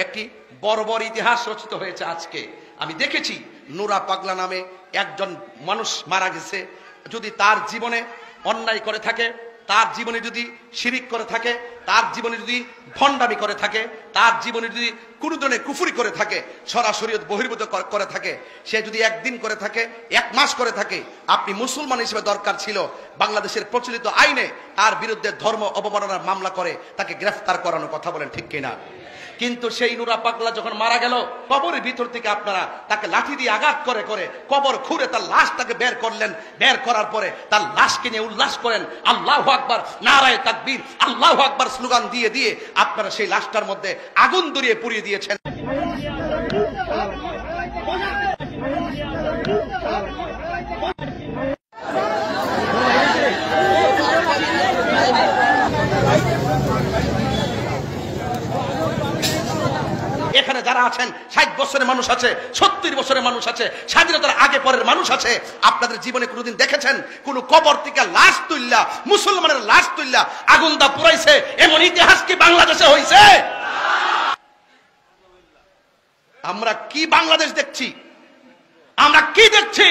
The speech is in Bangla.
একটি বড় বড় ইতিহাস রচিত হয়েছে আজকে। আমি দেখেছি নুরা পাগলা নামে একজন মানুষ মারা গেছে। যদি তার জীবনে অন্যায় করে থাকে, তার জীবনে যদি শিরিক করে থাকে, তার জীবনে যদি ভণ্ডামি করে থাকে, তার জীবনে যদি কোনো ধরনের কুফরি করে থাকে, সরাসরি বহির্ভূত করে থাকে, সে যদি একদিন করে থাকে, এক মাস করে থাকে, আপনি মুসলমান হিসেবে দরকার ছিল বাংলাদেশের প্রচলিত আইনে তার বিরুদ্ধে ধর্ম অবমাননার মামলা করে তাকে গ্রেফতার করানো। কথা বলেন ঠিক কিনা? কিন্তু সেই নুরা পাগলা যখন মারা গেল, কবরের ভিতর থেকে আপনারা তাকে লাঠি দিয়ে আঘাত করে করে কবর খুঁড়ে তার লাশটাকে বের করলেন। বের করার পরে তার লাশকে নিয়ে উল্লাস করেন, আল্লাহু আকবার, নারায়ে তাকবীর, আল্লাহু আকবার স্লোগান দিয়ে দিয়ে আপনারা সেই লাশটার মধ্যে আগুন ধরিয়ে পুড়িয়ে দিয়েছেন। এখানে যারা আছেন 60 বছরের মানুষ আছে, 70 বছরের মানুষ আছে, স্বাধীনতার আগে পরের মানুষ আছে। আপনাদের জীবনে কোনোদিন দেখেছেন কোন কবর থেকে লাশ তুললা, মুসলমানের লাশ তুললা আগুন দা পুরাইছে? এমন ইতিহাস কি বাংলাদেশে হয়েছে? আমরা কি বাংলাদেশ দেখছি? আমরা কি দেখছি?